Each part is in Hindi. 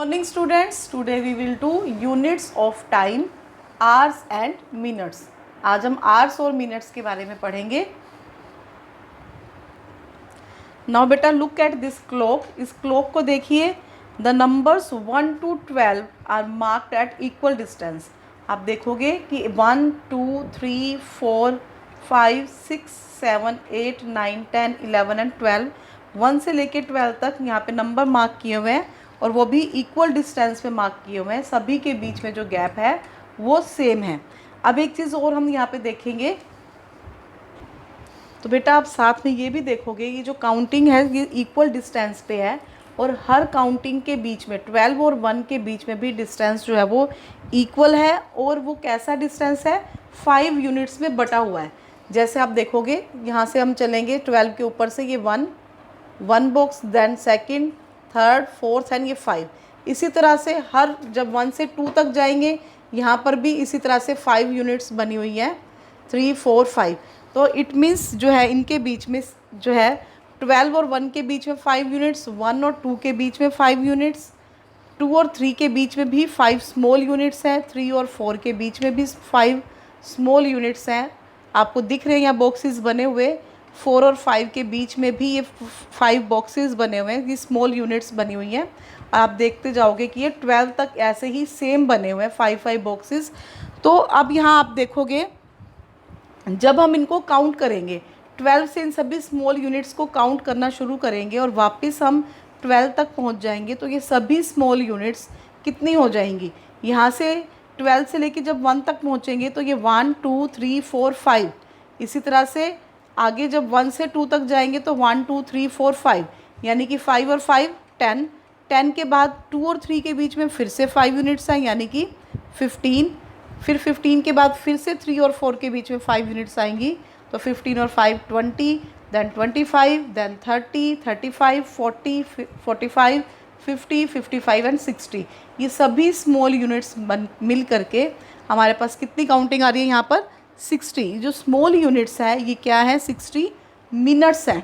Morning students, today we will do units of time, hours and minutes. आज हम आवर्स और मिनट्स के बारे में पढ़ेंगे। नाउ बेटा लुक एट दिस क्लॉक। इस क्लॉक को देखिए। The numbers 1 to 12 are marked at equal distance. आप देखोगे कि 1 2 3 4 5 6 7 8 9 10 11 एंड 12, 1 से लेके 12 तक यहाँ पे नंबर मार्क किए हुए हैं और वो भी इक्वल डिस्टेंस पे मार्क किए हुए हैं। सभी के बीच में जो गैप है वो सेम है। अब एक चीज़ और हम यहाँ पे देखेंगे, तो बेटा आप साथ में ये भी देखोगे, ये जो काउंटिंग है ये इक्वल डिस्टेंस पे है और हर काउंटिंग के बीच में 12 और 1 के बीच में भी डिस्टेंस जो है वो इक्वल है। और वो कैसा डिस्टेंस है, 5 यूनिट्स में बटा हुआ है। जैसे आप देखोगे यहाँ से हम चलेंगे 12 के ऊपर से, ये 1 box, then second, third, fourth and ये 5। इसी तरह से हर जब 1 से 2 तक जाएंगे यहाँ पर भी इसी तरह से 5 यूनिट्स बनी हुई हैं, 3 4 5। तो इट मीन्स जो है इनके बीच में जो है 12 और 1 के बीच में 5 यूनिट्स, 1 और 2 के बीच में 5 यूनिट्स, 2 और 3 के बीच में भी 5 स्मॉल यूनिट्स हैं, 3 और 4 के बीच में भी 5 स्मॉल यूनिट्स हैं। आपको दिख रहे हैं यहाँ बॉक्सेस बने हुए। 4 और 5 के बीच में भी ये 5 बॉक्सेस बने हुए हैं, ये स्मॉल यूनिट्स बनी हुई हैं। आप देखते जाओगे कि ये 12 तक ऐसे ही सेम बने हुए हैं, 5 बॉक्सेस। तो अब यहाँ आप देखोगे जब हम इनको काउंट करेंगे 12 से इन सभी स्मॉल यूनिट्स को काउंट करना शुरू करेंगे और वापस हम 12 तक पहुंच जाएंगे, तो ये सभी स्मॉल यूनिट्स कितनी हो जाएंगी, यहाँ से 12 से लेके जब 1 तक पहुंचेंगे तो ये 1 2 3 4 5। इसी तरह से आगे जब 1 से 2 तक जाएंगे तो 1 2 3 4 5, यानी कि 5 और 5 10। 10 के बाद 2 और 3 के बीच में फिर से 5 यूनिट्स हैं, यानी कि 15। फिर 15 के बाद फिर से 3 और 4 के बीच में 5 यूनिट्स आएंगी, तो 15 और 5 20, देन 25, देन 30 35 40 45 50 55 एंड 60। ये सभी स्मॉल यूनिट्स मिल करके हमारे पास कितनी काउंटिंग आ रही है यहाँ पर, 60। जो स्मॉल यूनिट्स है ये क्या है, 60 मिनट्स हैं।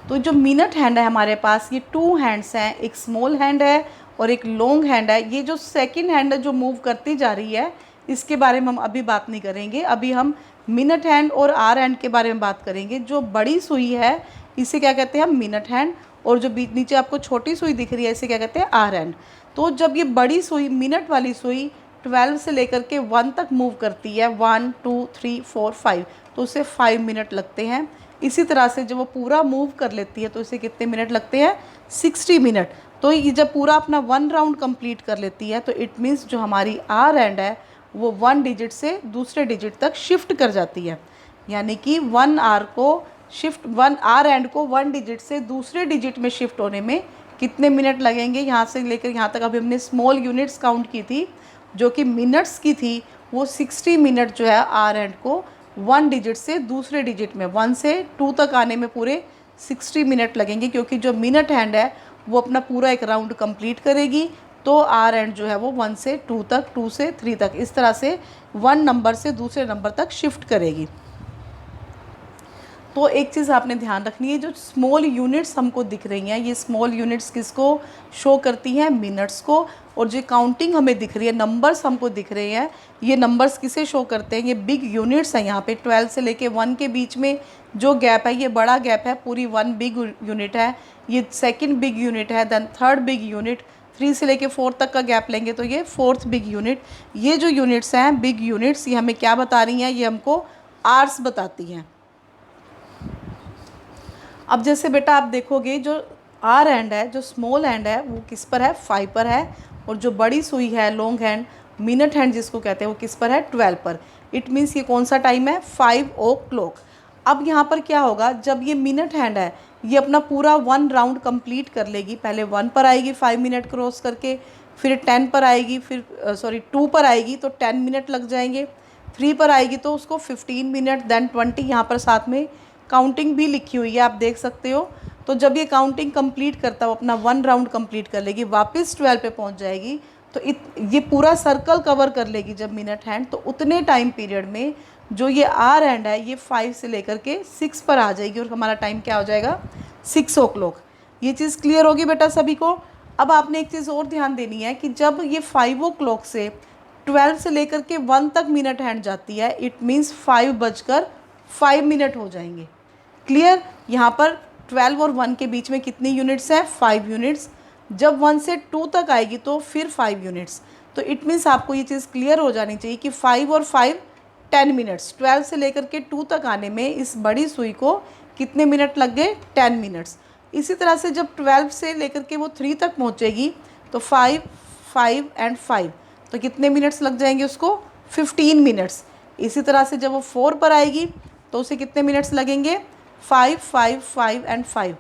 तो जो मिनट हैंड है हमारे पास, ये 2 हैंड्स हैं, एक स्मॉल हैंड है और एक लॉन्ग हैंड है। ये जो सेकंड हैंड है जो मूव करती जा रही है, इसके बारे में हम अभी बात नहीं करेंगे। अभी हम मिनट हैंड और आर हैंड के बारे में बात करेंगे। जो बड़ी सुई है इसे क्या कहते हैं हम, मिनट हैंड, और जो बीच नीचे आपको छोटी सुई दिख रही है इसे क्या कहते हैं, आर हैंड। तो जब ये बड़ी सुई, मिनट वाली सुई 12 से लेकर के 1 तक मूव करती है, 1 2 3 4 5, तो उसे 5 मिनट लगते हैं। इसी तरह से जब वो पूरा मूव कर लेती है तो इसे कितने मिनट लगते हैं, 60 मिनट। तो ये जब पूरा अपना 1 राउंड कंप्लीट कर लेती है तो इट मीन्स जो हमारी आर हैंड है वो 1 डिजिट से दूसरे डिजिट तक शिफ्ट कर जाती है। यानी कि 1 आर हैंड को 1 डिजिट से दूसरे डिजिट में शिफ्ट होने में कितने मिनट लगेंगे। यहाँ से लेकर यहाँ तक अभी हमने स्मॉल यूनिट्स काउंट की थी जो कि मिनट्स की थी, वो 60 मिनट जो है आर हैंड को 1 डिजिट से दूसरे डिजिट में 1 से 2 तक आने में पूरे 60 मिनट लगेंगे, क्योंकि जो मिनट हैंड है वो अपना पूरा एक राउंड कंप्लीट करेगी। तो आर हैंड जो है वो 1 से 2 तक, 2 से 3 तक, इस तरह से 1 नंबर से दूसरे नंबर तक शिफ्ट करेगी। तो एक चीज़ आपने ध्यान रखनी है, जो स्मॉल यूनिट्स हमको दिख रही हैं ये स्मॉल यूनिट्स किसको शो करती हैं, मिनट्स को। और जो काउंटिंग हमें दिख रही है, नंबर्स हमको दिख रहे हैं, ये नंबर्स किसे शो करते हैं, ये बिग यूनिट्स हैं। यहाँ पे 12 से लेके 1 के बीच में जो गैप है ये बड़ा गैप है, पूरी 1 बिग यूनिट है, ये सेकंड बिग यूनिट है, देन थर्ड बिग यूनिट, 3 से लेके 4 तक का गैप लेंगे तो ये 4th बिग यूनिट। ये जो यूनिट्स हैं बिग यूनिट्स, ये हमें क्या बता रही हैं, ये हमको आर्स बताती हैं। अब जैसे बेटा आप देखोगे जो आर हैंड है, जो स्मॉल हैंड है वो किस पर है, 5 पर है, और जो बड़ी सुई है लॉन्ग हैंड, मिनट हैंड जिसको कहते हैं, वो किस पर है, 12 पर। इट मीन्स ये कौन सा टाइम है, 5 o'clock। अब यहाँ पर क्या होगा, जब ये मिनट हैंड है ये अपना पूरा 1 राउंड कंप्लीट कर लेगी। पहले 1 पर आएगी 5 मिनट क्रॉस करके, फिर 10 पर आएगी, फिर 2 पर आएगी तो 10 मिनट लग जाएंगे, 3 पर आएगी तो उसको 15 मिनट, देन 20। यहाँ पर साथ में काउंटिंग भी लिखी हुई है, आप देख सकते हो। तो जब ये काउंटिंग कंप्लीट करता हो अपना 1 राउंड कंप्लीट कर लेगी, वापस 12 पे पहुंच जाएगी, तो ये पूरा सर्कल कवर कर लेगी जब मिनट हैंड। तो उतने टाइम पीरियड में जो ये आर हैंड है ये 5 से लेकर के 6 पर आ जाएगी और हमारा टाइम क्या हो जाएगा, 6 o'clock। ये चीज़ क्लियर होगी बेटा सभी को। अब आपने एक चीज़ और ध्यान देनी है कि जब ये 5 o'clock से 12 से लेकर के 1 तक मिनट हैंड जाती है, इट मीन्स 5:05 हो जाएंगे। क्लियर। यहाँ पर 12 और 1 के बीच में कितनी यूनिट्स हैं? 5 यूनिट्स। जब 1 से 2 तक आएगी तो फिर 5 यूनिट्स। तो इट मीन्स आपको ये चीज़ क्लियर हो जानी चाहिए कि 5 और 5 10 मिनट्स। 12 से लेकर के 2 तक आने में इस बड़ी सुई को कितने मिनट लग गए? 10 मिनट्स। इसी तरह से जब 12 से लेकर के वो 3 तक पहुँचेगी तो 5, 5 एंड 5, तो कितने मिनट्स लग जाएंगे उसको? 15 मिनट्स। इसी तरह से जब वो 4 पर आएगी तो उसे कितने मिनट्स लगेंगे? 5, 5, 5 एंड 5,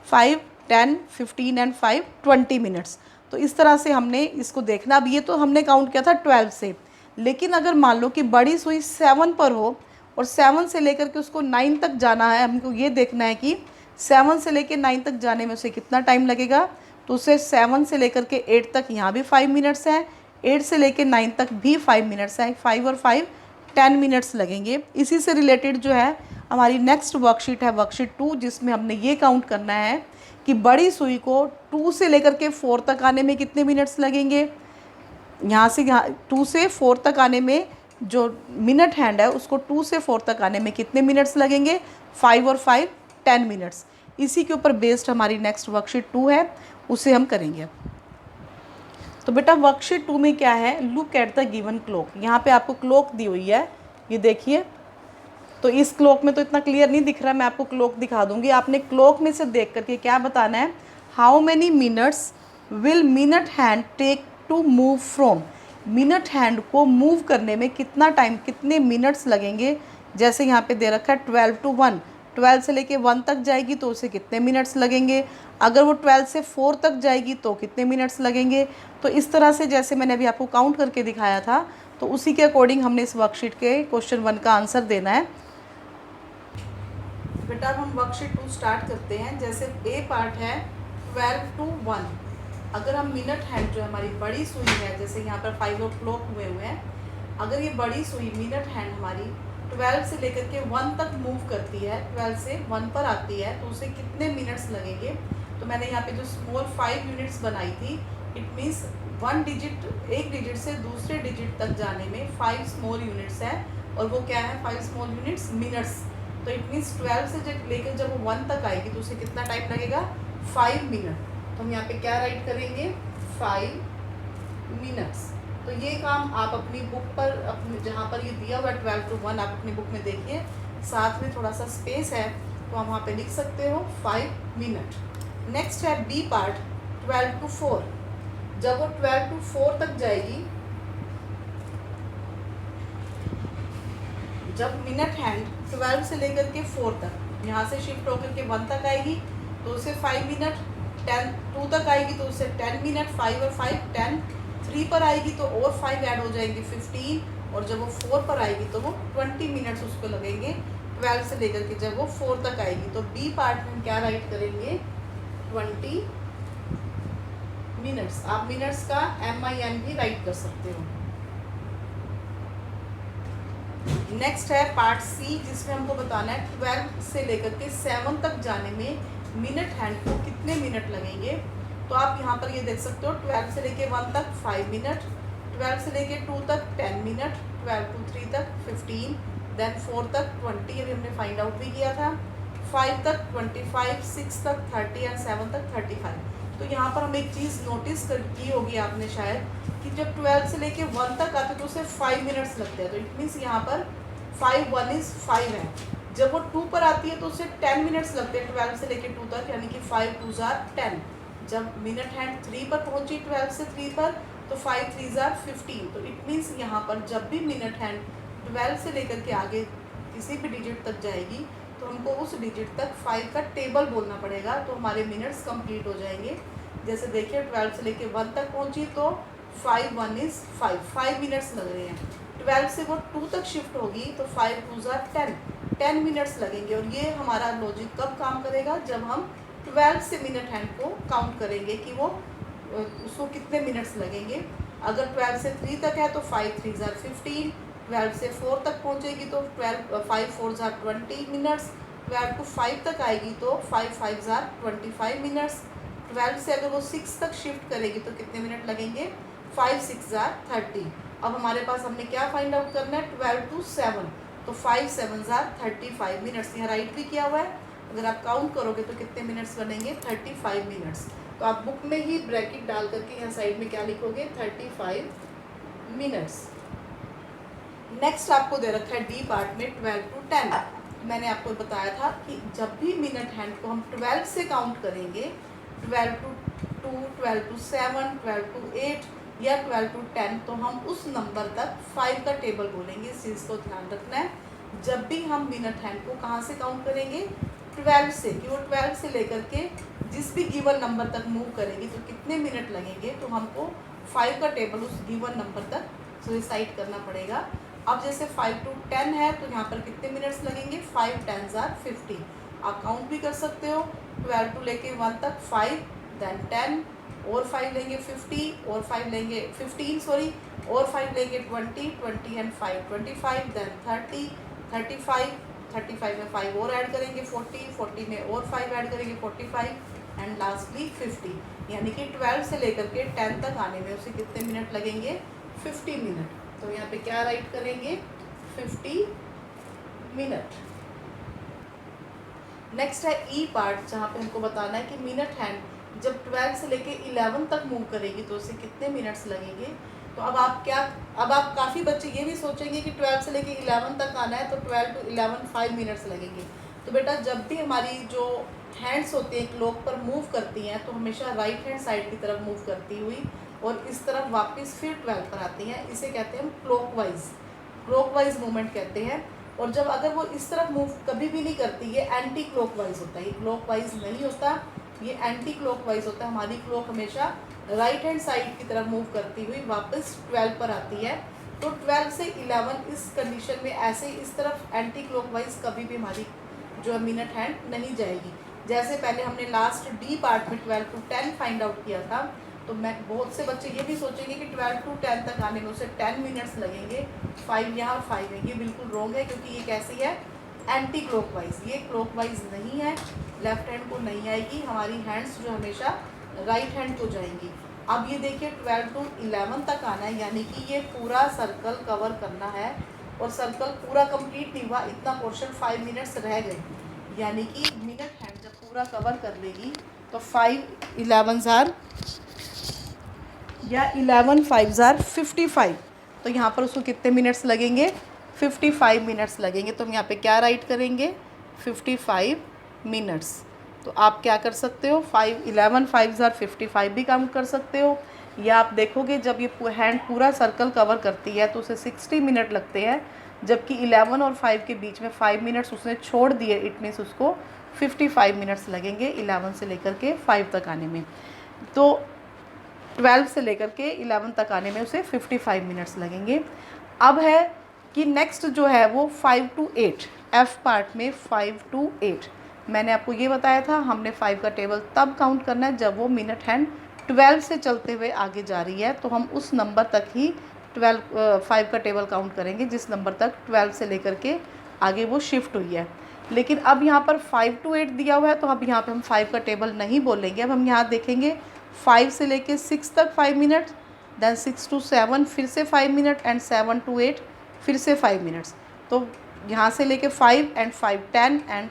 5, 10, 15 एंड 5 20 मिनट्स। तो इस तरह से हमने इसको देखना। अब ये तो हमने काउंट किया था 12 से, लेकिन अगर मान लो कि बड़ी सुई 7 पर हो और 7 से लेकर के उसको 9 तक जाना है, हमको ये देखना है कि 7 से लेकर 9 तक जाने में उसे कितना टाइम लगेगा। तो उसे 7 से लेकर के 8 तक यहाँ भी 5 मिनट्स हैं, 8 से लेकर 9 तक भी 5 मिनट्स हैं, 5 और 5 10 मिनट्स लगेंगे। इसी से रिलेटेड जो है हमारी नेक्स्ट वर्कशीट है वर्कशीट 2, जिसमें हमने ये काउंट करना है कि बड़ी सुई को 2 से लेकर के 4 तक आने में कितने मिनट्स लगेंगे। यहाँ से 2 से 4 तक आने में जो मिनट हैंड है उसको 2 से 4 तक आने में कितने मिनट्स लगेंगे? 5 और 5 10 मिनट्स। इसी के ऊपर बेस्ड हमारी नेक्स्ट वर्कशीट 2 है, उसे हम करेंगे। तो बेटा वर्कशीट 2 में क्या है? Look at the given clock. यहाँ पे आपको क्लॉक दी हुई है, ये देखिए। तो इस क्लॉक में तो इतना क्लियर नहीं दिख रहा, मैं आपको क्लॉक दिखा दूंगी। आपने क्लॉक में से देख करके क्या बताना है? How many minutes will minute hand take to move from. Minute hand को मूव करने में कितना टाइम, कितने मिनट्स लगेंगे। जैसे यहाँ पे दे रखा है 12 to 1, 12 से लेके 1 तक जाएगी तो उसे कितने मिनट्स लगेंगे। अगर वो 12 से 4 तक जाएगी तो कितने मिनट्स लगेंगे। तो इस तरह से जैसे मैंने अभी आपको काउंट करके दिखाया था, तो उसी के अकॉर्डिंग हमने इस वर्कशीट के क्वेश्चन 1 का आंसर देना है। बेटा हम वर्कशीट 2 स्टार्ट करते हैं। जैसे ए पार्ट है 12 to 1। अगर हम मिनट हैंड जो हमारी बड़ी सुई है, जैसे यहाँ पर 5 o'clock हुए हैं, अगर ये बड़ी सुई मिनट हैंड हमारी 12 से लेकर के 1 तक मूव करती है, 12 से 1 पर आती है, तो उसे कितने मिनट्स लगेंगे। तो मैंने यहाँ पे जो स्मॉल 5 यूनिट्स बनाई थी, इट मीन्स एक डिजिट से दूसरे डिजिट तक जाने में 5 स्मॉल यूनिट्स है, और वो क्या है? 5 स्मॉल यूनिट्स मिनट्स। तो इट मीन्स 12 से लेकर जब वो 1 तक आएगी तो उसे कितना टाइम लगेगा? 5 मिनट। तो हम यहाँ पे क्या राइट करेंगे? 5 मिनट्स। तो ये काम आप अपनी बुक पर, अपने जहाँ पर ये दिया हुआ है 12 to 1, आप अपनी बुक में देखिए, साथ में थोड़ा सा स्पेस है तो हम वहाँ पे लिख सकते हो 5 मिनट। नेक्स्ट है बी पार्ट 12 to 4। जब वो 12 to 4 तक जाएगी, जब मिनट हैंड 12 से लेकर के 4 तक यहाँ से शिफ्ट होकर के 1 तक आएगी तो उसे 5 मिनट, 10 2 तक आएगी तो उसे 10 मिनट, 5 और 5 10, 3 पर आएगी तो और 5 ऐड हो जाएंगे 15, और जब वो 4 पर आएगी तो वो 20 मिनट्स उसको लगेंगे 12 से लेकर के जब वो 4 तक आएगी। तो बी पार्ट में क्या राइट करेंगे? 20 मिनट्स। आप मिनट्स का MIN भी राइट कर सकते हो। नेक्स्ट है पार्ट सी, जिसमें हमको बताना है 12 से लेकर के 7 तक जाने में मिनट हैंड को कितने मिनट लगेंगे। तो आप यहाँ पर ये देख सकते हो 12 से लेके 1 तक 5 मिनट, 12 से लेके 2 तक 10 मिनट, 12 to 3 तक 15, देन 4 तक 20, अभी हमने फाइंड आउट भी किया था, 5 तक 25, 6 तक 30 एंड 7 तक 35। तो यहाँ पर हम एक चीज़ नोटिस की होगी आपने शायद, कि जब 12 से लेके 1 तक आते तो उसे 5 मिनट्स लगते हैं। तो इट मीन्स यहाँ पर 5 1 is 5 है। जब वो 2 पर आती है तो उसे 10 मिनट्स लगते हैं 12 से लेके 2 तक, यानी कि 5 2s are 10। जब मिनट हैंड 3 पर पहुंची 12 से 3 पर तो 5 3s are 15। तो इट मीन्स यहाँ पर जब भी मिनट हैंड 12 से लेकर के आगे किसी भी डिजिट तक जाएगी तो हमको उस डिजिट तक 5 का टेबल बोलना पड़ेगा, तो हमारे मिनट्स कंप्लीट हो जाएंगे। जैसे देखिए 12 से लेके 1 तक पहुंची तो 5 1 is 5 मिनट्स लग रहे हैं। 12 से वो 2 तक शिफ्ट होगी तो 5 2s are 10 मिनट्स लगेंगे। और ये हमारा लॉजिक कब काम करेगा? जब हम 12 से मिनट हैंड को काउंट करेंगे कि वो उसको कितने मिनट्स लगेंगे। अगर 12 से 3 तक है तो 5 3s are 15, 12 से 4 तक पहुंचेगी तो 5 4s are 20 मिनट्स, 12 to 5 तक आएगी तो 5 5s are 25 मिनट्स, 12 से अगर वो 6 तक शिफ्ट करेगी तो कितने मिनट लगेंगे, 5 6 ज़ार 30। अब हमारे पास हमने क्या फाइंड आउट करना है, 12 to 7, तो 5 7 ज़ार 35 मिनट्स। यहाँ राइट भी किया हुआ है, अगर आप काउंट करोगे तो कितने मिनट्स बनेंगे, 35 मिनट्स। तो आप बुक में ही ब्रैकेट डाल करके यहाँ साइड में क्या लिखोगे, 35 मिनट्स। नेक्स्ट आपको दे रखा है डी पार्ट में 12 to 10। मैंने आपको बताया था कि जब भी मिनट हैंड को हम 12 से काउंट करेंगे, 12 to 2, 12 to 7, 12 to 8 या 12 to 10, तो हम उस नंबर तक 5 का टेबल बोलेंगे। इस चीज़ को ध्यान रखना है, जब भी हम मिनट हैंड को कहाँ से काउंट करेंगे, 12 से, कि वो 12 से लेकर के जिस भी गिवन नंबर तक मूव करेगी तो कितने मिनट लगेंगे, तो हमको 5 का टेबल उस गिवन नंबर तक रिसाइट करना पड़ेगा। अब जैसे 5 to 10 है तो यहाँ पर कितने मिनट्स लगेंगे, 5 10 ज़ार 50। आप काउंट भी कर सकते हो, 12 to लेके 1 तक 5, देन 10 और 5 लेंगे 50 और 5 लेंगे 15 सॉरी, और 5 लेंगे 20 20 एंड 5 25, देन 30 35 में 5 और ऐड करेंगे 40 में और 5 ऐड करेंगे 45 एंड लास्टली 50। यानी कि 12 से लेकर के 10 तक आने में उसे कितने मिनट लगेंगे, 50 मिनट। तो यहाँ पे क्या राइट करेंगे, 50 मिनट। नेक्स्ट है ई पार्ट, जहाँ पे हमको बताना है कि मिनट हैंड जब 12 से लेके 11 तक मूव करेगी तो उसे कितने मिनट्स लगेंगे। तो अब आप काफ़ी बच्चे ये भी सोचेंगे कि 12 से लेके 11 तक आना है तो 12 to 11 5 मिनट्स लगेंगे। तो बेटा जब भी हमारी जो हैंड्स होती हैं क्लॉक पर मूव करती हैं तो हमेशा राइट हैंड साइड की तरफ मूव करती हुई और इस तरफ वापस फिर 12 पर आती हैं। इसे कहते हैं हम क्लॉकवाइज मूवमेंट कहते हैं। और जब अगर वो इस तरफ मूव कभी भी नहीं करती, ये एंटी क्लॉकवाइज होता है, ये क्लॉकवाइज नहीं होता, ये एंटी क्लॉकवाइज होता है। हमारी क्लॉक हमेशा राइट हैंड साइड की तरफ मूव करती हुई वापस 12 पर आती है। तो 12 से 11 इस कंडीशन में ऐसे इस तरफ एंटी क्लॉकवाइज कभी भी हमारी जो मिनट हैंड नहीं जाएगी। जैसे पहले हमने लास्ट डी पार्ट में 12 to 10 फाइंड आउट किया था, तो मैं बहुत से बच्चे ये भी सोचेंगे कि 12 to 10 तक आने में उसे 10 मिनट्स लगेंगे, 5 यहाँ और 5 है। ये बिल्कुल रॉन्ग है, क्योंकि ये कैसी है, एंटी क्लॉकवाइज। ये क्लॉकवाइज नहीं है, लेफ्ट हैंड को नहीं आएगी, हमारी हैंड्स जो हमेशा राइट हैंड को जाएंगी। अब ये देखिए 12 to 11 तक आना है, यानी कि ये पूरा सर्कल कवर करना है और सर्कल पूरा कंप्लीट नहीं हुआ, इतना पोर्शन 5 मिनट्स रह गए। यानी कि मिनट हैंड जब पूरा कवर कर लेगी तो 5 11 ज़ार या 11 5 ज़ार 55, तो यहाँ पर उसको कितने मिनट्स लगेंगे, 55 मिनट्स लगेंगे। तो हम यहाँ पे क्या राइट करेंगे, 55 मिनट्स। तो आप क्या कर सकते हो, 11 5 ज़ार 55 भी काउंट कर सकते हो, या आप देखोगे जब ये हैंड पूरा सर्कल कवर करती है तो उसे 60 मिनट लगते हैं, जबकि 11 और 5 के बीच में 5 मिनट्स उसने छोड़ दिए, इट मीन्स उसको 55 मिनट्स लगेंगे 11 से लेकर के 5 तक आने में। तो 12 से लेकर के 11 तक आने में उसे 55 मिनट्स लगेंगे। अब है कि नेक्स्ट जो है वो 5 to 8, एफ पार्ट में 5 to 8। मैंने आपको ये बताया था हमने 5 का टेबल तब काउंट करना है जब वो मिनट हैंड 12 से चलते हुए आगे जा रही है, तो हम उस नंबर तक ही 5 का टेबल काउंट करेंगे जिस नंबर तक 12 से लेकर के आगे वो शिफ्ट हुई है। लेकिन अब यहाँ पर 5 to 8 दिया हुआ है, तो अब यहाँ पे हम 5 का टेबल नहीं बोलेंगे। अब हम यहाँ देखेंगे 5 से लेके 6 तक 5 मिनट, देन 6 to 7 फिर से 5 मिनट, एंड 7 to 8 फिर से 5 मिनट्स। तो यहाँ से लेके 5 एंड 5 10 एंड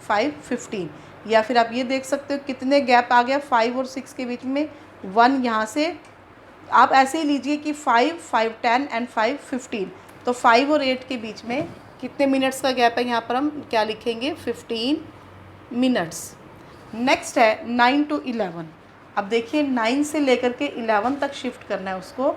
5 15। या फिर आप ये देख सकते हो कितने गैप आ गया 5 और 6 के बीच में, 1 यहाँ से। आप ऐसे ही लीजिए कि 5 5 10 एंड 5 15, तो 5 और 8 के बीच में कितने मिनट्स का गैप है, यहाँ पर हम क्या लिखेंगे, 15 मिनट्स। नेक्स्ट है 9 to 11। अब देखिए 9 से लेकर के 11 तक शिफ्ट करना है उसको,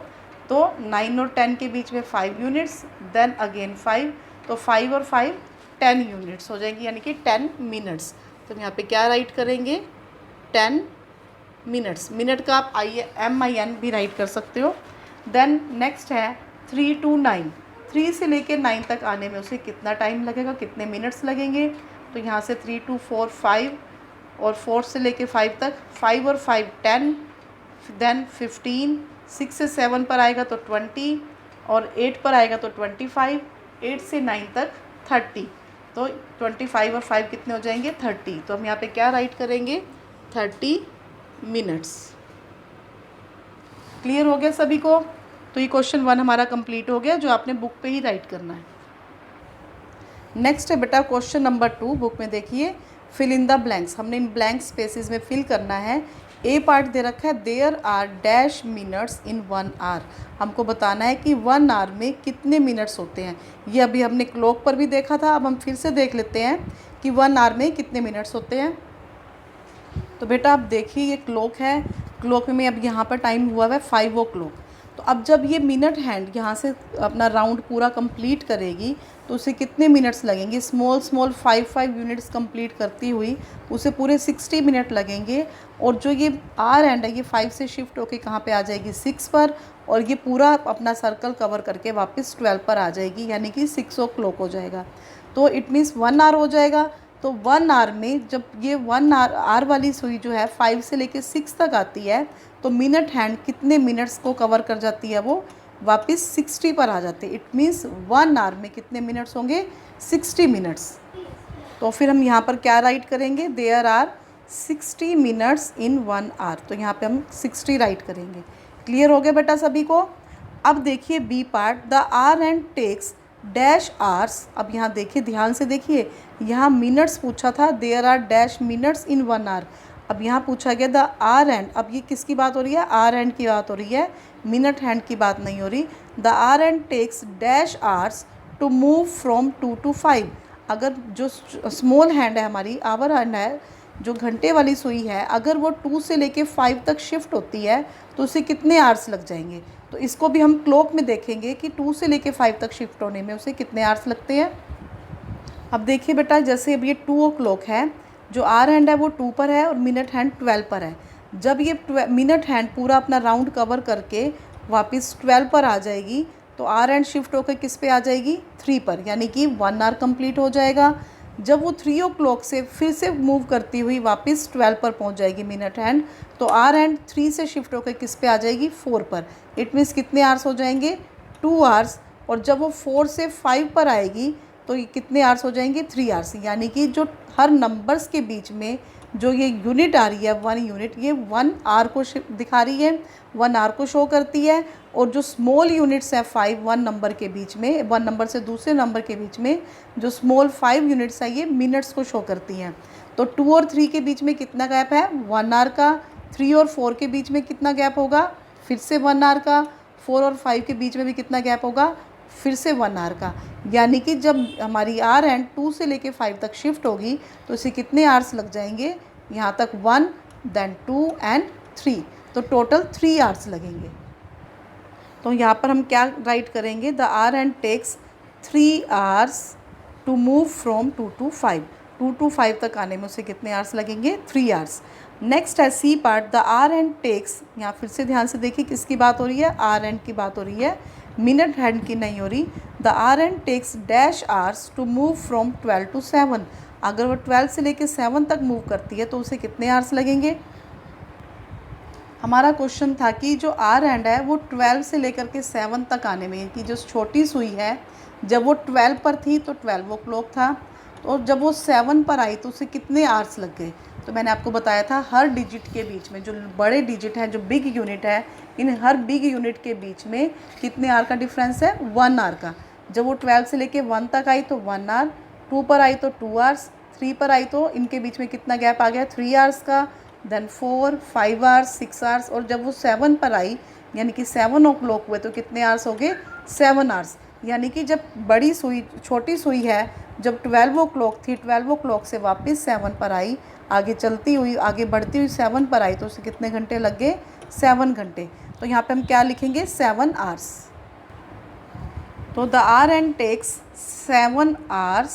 तो 9 और 10 के बीच में 5 यूनिट्स, देन अगेन 5, तो 5 और 5 10 यूनिट्स हो जाएंगी, यानी कि 10 मिनट्स। तो यहाँ पे क्या राइट करेंगे, 10 मिनट्स। मिनट का आप MIN भी राइट कर सकते हो। देन नेक्स्ट है 3 to 9। 3 से लेके 9 तक आने में उसे कितना टाइम लगेगा, कितने मिनट्स लगेंगे। तो यहाँ से 3 to 4 5, और 4 से लेके 5 तक 5 और 5 10, देन 15, 6 से 7 पर आएगा तो 20, और 8 पर आएगा तो 25, 8 से 9 तक 30, तो 25 और 5 कितने हो जाएंगे, 30। तो हम यहाँ पे क्या राइट करेंगे, 30 मिनट्स। क्लियर हो गया सभी को? तो ये क्वेश्चन 1 हमारा कंप्लीट हो गया, जो आपने बुक पे ही राइट करना है। नेक्स्ट है बेटा क्वेश्चन नंबर 2। बुक में देखिए, फिल इन द ब्लैंक्स। हमने इन ब्लैंक स्पेसेस में फिल करना है। ए पार्ट दे रखा है, there are dash minutes in 1 hour. हमको बताना है कि 1 आवर में कितने मिनट्स होते हैं। ये अभी हमने क्लॉक पर भी देखा था, अब हम फिर से देख लेते हैं कि 1 आवर में कितने मिनट्स होते हैं। तो बेटा आप देखिए, ये क्लॉक है, क्लॉक में अब यहाँ पर टाइम हुआ है 5 o'clock। तो अब जब ये मिनट हैंड यहाँ से अपना राउंड पूरा कंप्लीट करेगी तो उसे कितने मिनट्स लगेंगे? स्मॉल स्मॉल 5 यूनिट्स कंप्लीट करती हुई उसे पूरे 60 मिनट लगेंगे। और जो ये आर एंड है, ये 5 से शिफ्ट होके कहाँ पे आ जाएगी? 6 पर। और ये पूरा अपना सर्कल कवर करके वापस 12 पर आ जाएगी, यानी कि 6 o'clock हो जाएगा। तो इट मीन्स 1 आवर हो जाएगा। तो 1 आवर में जब ये 1 आवर वाली सुई जो है 5 से लेके 6 तक आती है, तो मिनट हैंड कितने मिनट्स को कवर कर जाती है? वो वापस 60 पर आ जाते हैं। इट मीन्स 1 आवर में कितने मिनट्स होंगे? 60 मिनट्स। तो फिर हम यहाँ पर क्या राइट करेंगे? There are 60 minutes in 1 hour. तो यहाँ पे हम 60 राइट करेंगे। क्लियर हो गया बेटा सभी को? अब देखिए B part, the hour hand takes dash hours. अब यहाँ देखिए, ध्यान से देखिए, यहाँ मिनट्स पूछा था, there are dash minutes in 1 hour. अब यहाँ पूछा गया द आर एंड। अब ये किसकी बात हो रही है? आर एंड की बात हो रही है, मिनट हैंड की बात नहीं हो रही। The hour hand takes dash hours to move from 2 to 5। अगर जो स्मॉल हैंड है हमारी, आवर हैंड है, जो घंटे वाली सुई है, अगर वो 2 से लेके 5 तक शिफ्ट होती है तो उसे कितने आवर्स लग जाएंगे? तो इसको भी हम क्लॉक में देखेंगे कि 2 से लेके 5 तक शिफ्ट होने में उसे कितने आवर्स लगते हैं। अब देखिए बेटा, जैसे अब ये 2 o'clock है, जो आर हैंड है वो 2 पर है और मिनट हैंड 12 पर है। जब ये मिनट हैंड पूरा अपना राउंड कवर करके वापस 12 पर आ जाएगी, तो आर हैंड शिफ्ट होकर किस पे आ जाएगी? 3 पर, यानी कि 1 आवर कंप्लीट हो जाएगा। जब वो 3 o'clock से फिर से मूव करती हुई वापस 12 पर पहुंच जाएगी मिनट हैंड, तो आर हैंड 3 से शिफ्ट होकर किस पे आ जाएगी? 4 पर। इट मीन्स कितने आवर्स हो जाएंगे? 2 आवर्स। और जब वो 4 से 5 पर आएगी तो ये कितने आवर्स हो जाएंगे? 3 आवर्स। यानी कि जो हर नंबर्स के बीच में जो ये यूनिट आ रही है 1 यूनिट, ये 1 आवर को दिखा रही है, 1 आवर को शो करती है। और जो स्मॉल यूनिट्स है 5 1 नंबर के बीच में, 1 नंबर से दूसरे नंबर के बीच में जो स्मॉल 5 यूनिट्स है, ये मिनट्स को शो करती हैं। तो 2 और 3 के बीच में कितना गैप है? 1 आवर का। 3 और 4 के बीच में कितना गैप होगा? फिर से 1 आवर का। 4 और 5 के बीच में भी कितना गैप होगा? फिर से 1 आवर का। यानी कि जब हमारी आर एंड 2 से लेके 5 तक शिफ्ट होगी तो इसे कितने आवर्स लग जाएंगे? यहाँ तक 1, देन 2 एंड 3, तो टोटल 3 आवर्स लगेंगे। तो यहाँ पर हम क्या राइट करेंगे? The hour hand takes 3 hours to move from 2 to 5। 2 to 5 तक आने में उसे कितने आवर्स लगेंगे? 3 आवर्स। नेक्स्ट है C part, the hour hand takes. यहाँ फिर से ध्यान से देखिए, किसकी बात हो रही है? आर एंड की बात हो रही है, मिनट हैंड की नहीं हो रही। The hour hand takes dash hours to move from 12 to 7। अगर वो 12 से लेके 7 तक मूव करती है तो उसे कितने आवर्स लगेंगे? हमारा क्वेश्चन था कि जो आर एंड है वो 12 से लेकर के 7 तक आने में, कि जो छोटी सुई है जब वो 12 पर थी तो 12 o'clock था, और जब वो 7 पर आई तो उसे कितने आवर्स लग गए? तो मैंने आपको बताया था, हर डिजिट के बीच में, जो बड़े डिजिट हैं, जो बिग यूनिट है, इन हर बिग यूनिट के बीच में कितने आवर का डिफरेंस है? 1 आवर का। जब वो 12 से लेके 1 तक आई तो 1 आवर, 2 पर आई तो 2 आवर्स, 3 पर आई तो इनके बीच में कितना गैप आ गया? 3 आवर्स का। Then 4, 5 hours, 6 hours. और जब वो 7 पर आई, यानी कि 7 o'clock हुए, तो कितने आवर्स हो गए? 7 आवर्स। यानी कि जब बड़ी सुई, छोटी सुई है, जब 12 o'clock थी, 12 o'clock से वापस 7 पर आई, आगे चलती हुई, आगे बढ़ती हुई 7 पर आई, तो उसे कितने घंटे लग गए? 7 घंटे। तो यहाँ पे हम क्या लिखेंगे? 7 आवर्स। तो the hour hand takes 7 hours,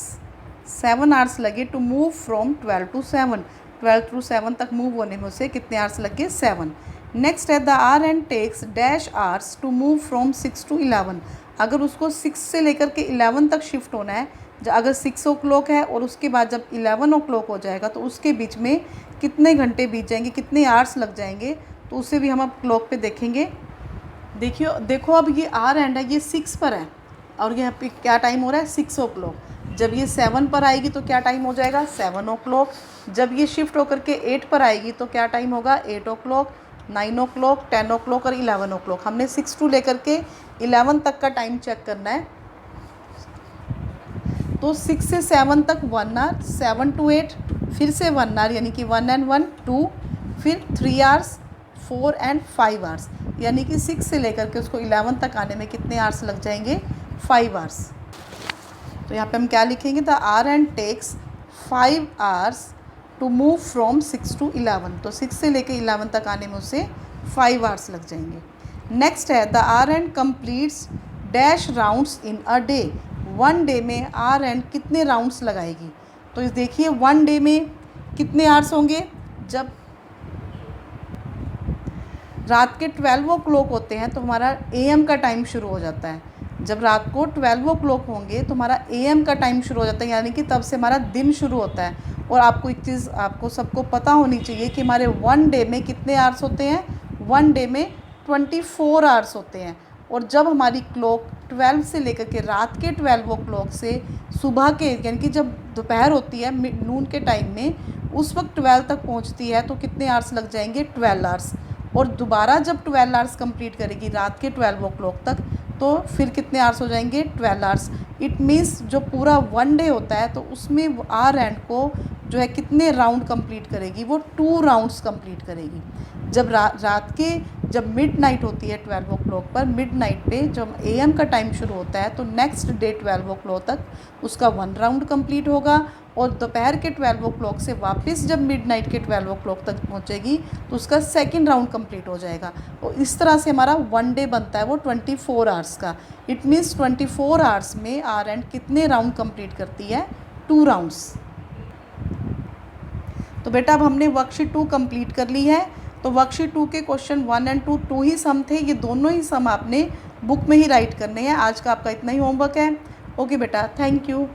7 hours लगे to move from 12 to 7। 12 to 7 तक मूव होने में उसे कितने आवर्स लगे? 7। नेक्स्ट है the hour hand takes dash hours to move from 6 to 11। अगर उसको 6 से लेकर के 11 तक शिफ्ट होना है, अगर 6 o'clock है और उसके बाद जब 11 o'clock हो जाएगा तो उसके बीच में कितने घंटे बीत जाएंगे, कितने आवर्स लग जाएंगे? तो उसे भी हम अब क्लॉक पे देखेंगे। देखो अब ये आर एंड है, ये 6 पर है और यहाँ पे क्या टाइम हो रहा है? 6 o'clock। जब ये 7 पर आएगी तो क्या टाइम हो जाएगा 7 o'clock। जब ये शिफ्ट होकर के 8 पर आएगी तो क्या टाइम होगा 8 o'clock, 9 o'clock, 10 o'clock और 11 o'clock। हमने 6 to लेकर के 11 तक का टाइम चेक करना है। तो 6 से 7 तक 1 आवर, 7 to 8 फिर से 1 आवर यानी कि 1 and 1 2, फिर 3 आवर्स, 4 and 5 आवर्स, यानी कि 6 से लेकर के उसको 11 तक आने में कितने आवर्स लग जाएंगे 5 आवर्स। तो यहाँ पे हम क्या लिखेंगे, the hour hand takes 5 hours to move from 6 to 11। तो 6 से लेकर 11 तक आने में उसे 5 आवर्स लग जाएंगे। नेक्स्ट है the hour hand completes dash rounds in a day. 1 day में आर एंड कितने राउंड्स लगाएगी। तो इस देखिए 1 डे में कितने आवर्स होंगे, जब रात के 12 o'clock होते हैं तो हमारा AM का टाइम शुरू हो जाता है। जब रात को 12 o'clock होंगे तो हमारा AM का टाइम शुरू हो जाता है, यानी कि तब से हमारा दिन शुरू होता है। और आपको एक चीज़ आपको सबको पता होनी चाहिए कि हमारे 1 डे में कितने आवर्स होते हैं, 1 डे में 24 आवर्स होते हैं। और जब हमारी क्लॉक 12 से लेकर के रात के 12 o'clock से सुबह के यानी कि जब दोपहर होती है नून के टाइम में, उस वक्त 12 तक पहुंचती है तो कितने आवर्स लग जाएंगे 12 आवर्स। और दोबारा जब 12 आवर्स कंप्लीट करेगी रात के 12 o'clock तक तो फिर कितने आवर्स हो जाएंगे 12 आवर्स। इट मीन्स जो पूरा 1 डे होता है तो उसमें आर एंड को जो है कितने राउंड कंप्लीट करेगी, वो 2 राउंड्स कंप्लीट करेगी। जब रात के जब मिड नाइट होती है 12 o'clock पर, मिड नाइट पे जब AM का टाइम शुरू होता है तो नेक्स्ट डे 12 o'clock तक उसका 1 राउंड कंप्लीट होगा। और दोपहर के 12 o'clock से वापस जब मिड नाइट के 12 o'clock तक पहुंचेगी तो उसका 2nd राउंड कंप्लीट हो जाएगा। और इस तरह से हमारा 1 डे बनता है वो 24 आवर्स का। इट मीन्स 24 आवर्स में आर एंड कितने राउंड कंप्लीट करती है 2 राउंड्स। तो बेटा अब हमने वर्कशीट 2 कंप्लीट कर ली है। तो वर्कशीट 2 के क्वेश्चन 1 and 2 ही सम थे, ये दोनों ही सम आपने बुक में ही राइट करने हैं। आज का आपका इतना ही होमवर्क है। ओके बेटा, थैंक यू।